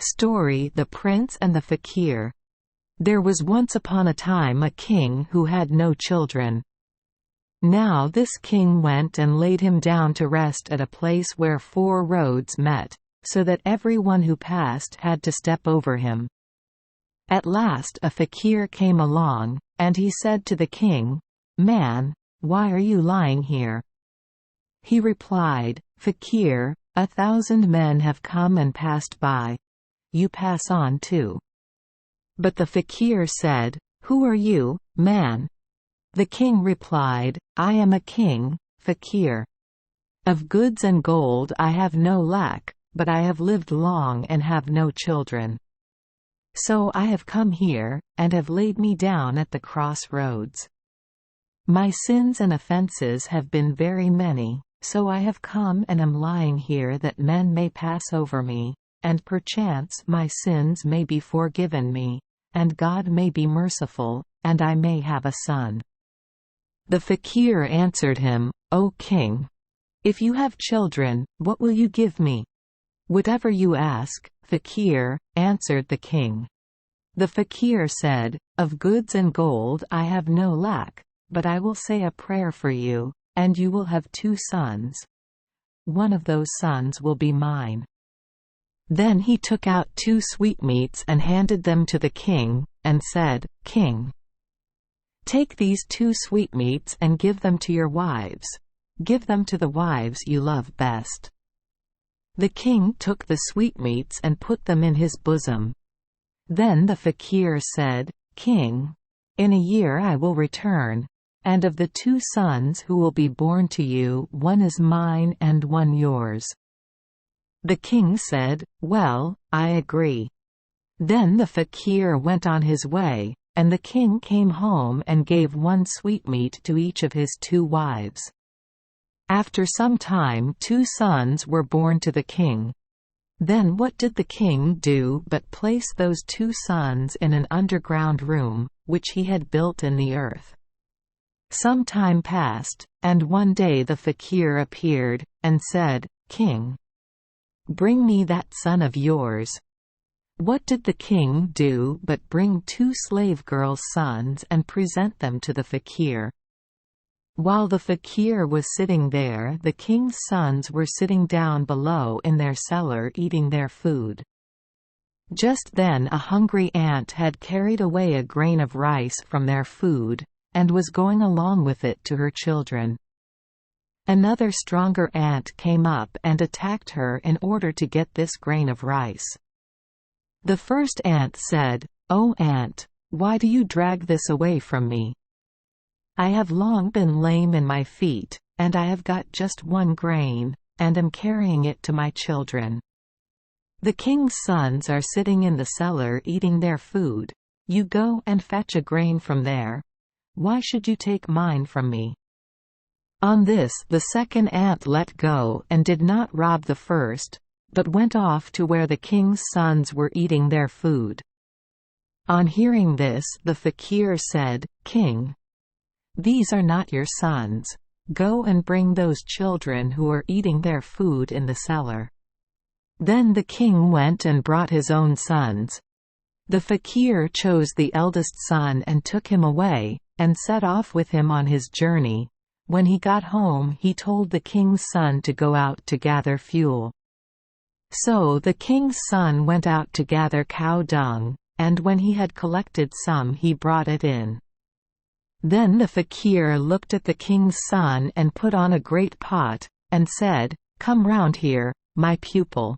Story: The Prince and the Fakir. There was once upon a time a king who had no children. Now this king went and laid him down to rest at a place where 4 roads met, so that everyone who passed had to step over him. At last a fakir came along, and he said to the king, "Man, why are you lying here?" He replied, "Fakir, 1,000 men have come and passed by. You pass on too." But the fakir said, "Who are you, man?" The king replied, "I am a king, fakir. Of goods and gold I have no lack, but I have lived long and have no children. So I have come here, and have laid me down at the crossroads. My sins and offences have been very many, so I have come and am lying here that men may pass over me, and perchance my sins may be forgiven me, and God may be merciful, and I may have a son." The fakir answered him, "O king! If you have children, what will you give me?" "Whatever you ask, fakir," answered the king. The fakir said, "Of goods and gold I have no lack, but I will say a prayer for you, and you will have 2 sons. One of those sons will be mine." Then he took out 2 sweetmeats and handed them to the king, and said, "King, take these 2 sweetmeats and give them to your wives. Give them to the wives you love best." The king took the sweetmeats and put them in his bosom. Then the fakir said, "King, in a year I will return, and of the 2 sons who will be born to you, one is mine and one yours." The king said, "Well, I agree." Then the fakir went on his way, and the king came home and gave 1 sweetmeat to each of his 2 wives. After some time 2 sons were born to the king. Then what did the king do but place those 2 sons in an underground room, which he had built in the earth. Some time passed, and one day the fakir appeared, and said, "King, bring me that son of yours." What did the king do but bring 2 slave girls' sons and present them to the fakir. While the fakir was sitting there, the king's sons were sitting down below in their cellar eating their food. Just then a hungry ant had carried away a grain of rice from their food, and was going along with it to her children. Another stronger ant came up and attacked her in order to get this grain of rice. The first ant said, "O ant, why do you drag this away from me? I have long been lame in my feet, and I have got just 1 grain, and am carrying it to my children. The king's sons are sitting in the cellar eating their food. You go and fetch a grain from there. Why should you take mine from me?" On this the second ant let go and did not rob the first, but went off to where the king's sons were eating their food. On hearing this the fakir said, "King, these are not your sons. Go and bring those children who are eating their food in the cellar." Then the king went and brought his own sons. The fakir chose the eldest son and took him away, and set off with him on his journey. When he got home he told the king's son to go out to gather fuel. So the king's son went out to gather cow dung, and when he had collected some he brought it in. Then the fakir looked at the king's son and put on a great pot, and said, "Come round here, my pupil."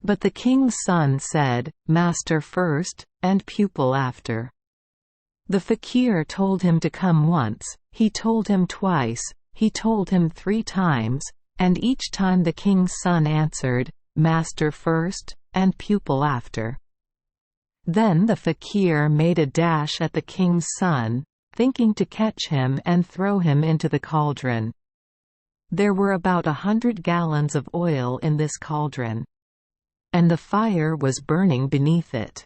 But the king's son said, "Master first, and pupil after." The fakir told him to come once, he told him twice, he told him 3 times, and each time the king's son answered, "Master first, and pupil after." Then the fakir made a dash at the king's son, thinking to catch him and throw him into the cauldron. There were about 100 gallons of oil in this cauldron, and the fire was burning beneath it.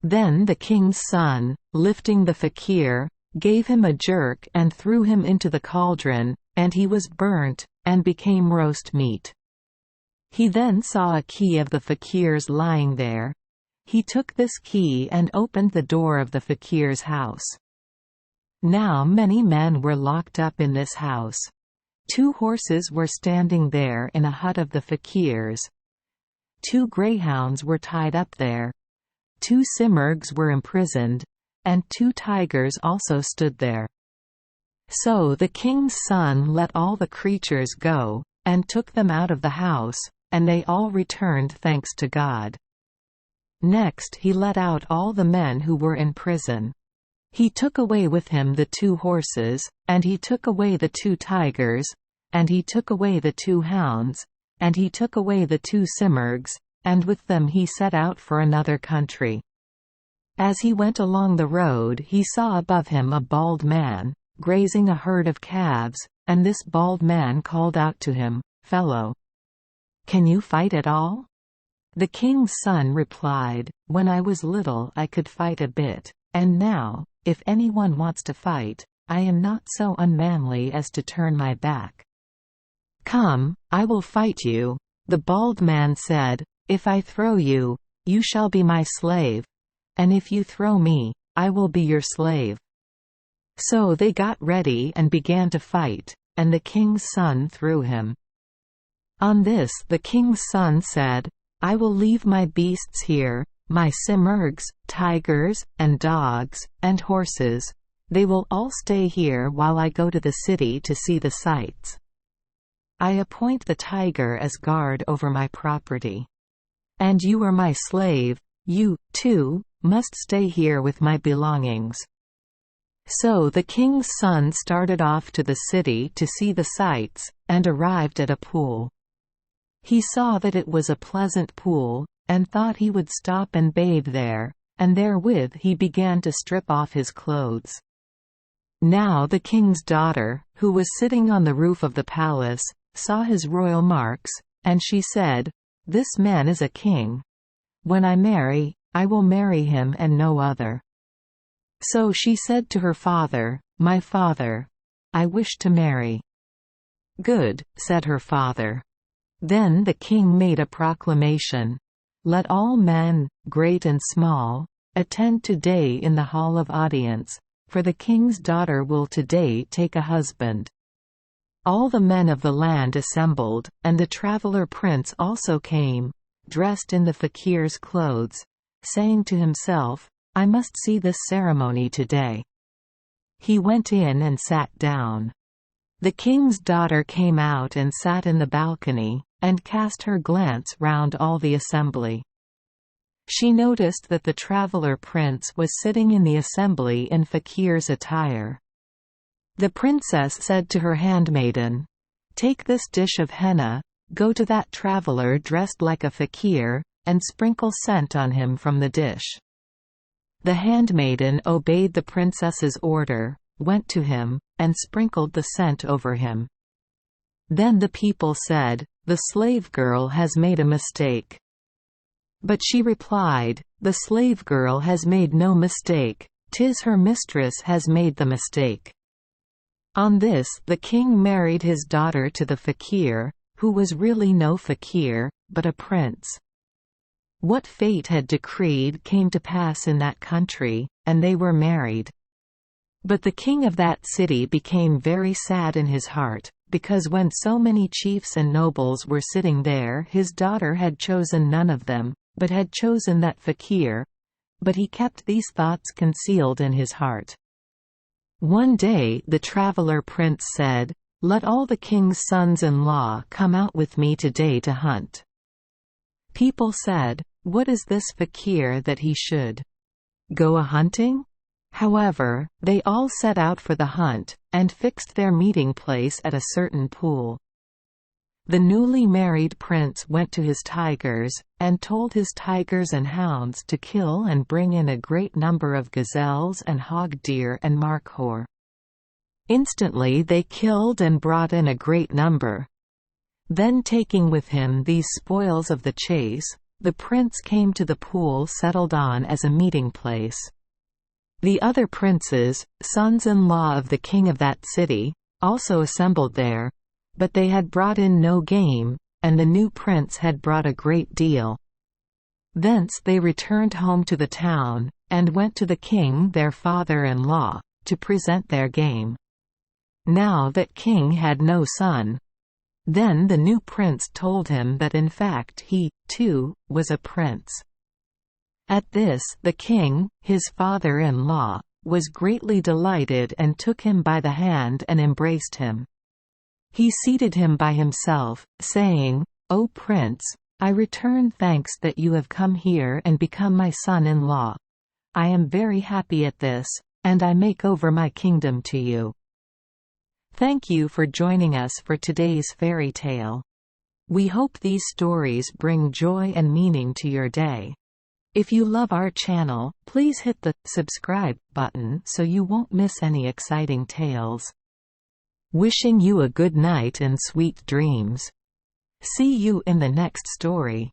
Then the king's son, lifting the fakir, gave him a jerk and threw him into the cauldron, and he was burnt, and became roast meat. He then saw a key of the fakir's lying there. He took this key and opened the door of the fakir's house. Now many men were locked up in this house. 2 horses were standing there in a hut of the fakir's. 2 greyhounds were tied up there. 2 simurgs were imprisoned, and 2 tigers also stood there. So the king's son let all the creatures go, and took them out of the house, and they all returned thanks to God. Next he let out all the men who were in prison. He took away with him the 2 horses, and he took away the 2 tigers, and he took away the 2 hounds, and he took away the 2 simurgs, and with them he set out for another country. As he went along the road he saw above him a bald man, grazing a herd of calves, and this bald man called out to him, "Fellow, can you fight at all?" The king's son replied, "When I was little I could fight a bit, and now, if anyone wants to fight, I am not so unmanly as to turn my back." "Come, I will fight you," the bald man said. "If I throw you, you shall be my slave, and if you throw me, I will be your slave." So they got ready and began to fight, and the king's son threw him. On this the king's son said, "I will leave my beasts here, my simurgs, tigers, and dogs, and horses. They will all stay here while I go to the city to see the sights. I appoint the tiger as guard over my property. And you are my slave, you, too, must stay here with my belongings." So the king's son started off to the city to see the sights, and arrived at a pool. He saw that it was a pleasant pool, and thought he would stop and bathe there, and therewith he began to strip off his clothes. Now the king's daughter, who was sitting on the roof of the palace, saw his royal marks, and she said, "This man is a king. When I marry, I will marry him and no other." So she said to her father, "My father, I wish to marry." "Good," said her father. Then the king made a proclamation, "Let all men, great and small, attend today in the hall of audience, for the king's daughter will today take a husband." All the men of the land assembled, and the traveller prince also came, dressed in the fakir's clothes, saying to himself, "I must see this ceremony today." He went in and sat down. The king's daughter came out and sat in the balcony, and cast her glance round all the assembly. She noticed that the traveller prince was sitting in the assembly in fakir's attire. The princess said to her handmaiden, "Take this dish of henna, go to that traveller dressed like a fakir, and sprinkle scent on him from the dish." The handmaiden obeyed the princess's order, went to him, and sprinkled the scent over him. Then the people said, "The slave girl has made a mistake." But she replied, "The slave girl has made no mistake, 'tis her mistress has made the mistake." On this the king married his daughter to the fakir, who was really no fakir, but a prince. What fate had decreed came to pass in that country, and they were married. But the king of that city became very sad in his heart, because when so many chiefs and nobles were sitting there his daughter had chosen none of them, but had chosen that fakir. But he kept these thoughts concealed in his heart. One day the traveller prince said, "Let all the king's sons-in-law come out with me today to hunt." People said, "What is this fakir that he should go a-hunting?" However, they all set out for the hunt, and fixed their meeting place at a certain pool. The newly married prince went to his tigers, and told his tigers and hounds to kill and bring in a great number of gazelles and hog deer and markhor. Instantly they killed and brought in a great number. Then taking with him these spoils of the chase, the prince came to the pool settled on as a meeting place. The other princes, sons-in-law of the king of that city, also assembled there, but they had brought in no game, and the new prince had brought a great deal. Thence they returned home to the town, and went to the king their father-in-law, to present their game. Now that king had no son. Then the new prince told him that in fact he, too, was a prince. At this, the king, his father-in-law, was greatly delighted and took him by the hand and embraced him. He seated him by himself, saying, "O prince, I return thanks that you have come here and become my son-in-law. I am very happy at this, and I make over my kingdom to you." Thank you for joining us for today's fairy tale. We hope these stories bring joy and meaning to your day. If you love our channel, please hit the subscribe button so you won't miss any exciting tales. Wishing you a good night and sweet dreams. See you in the next story.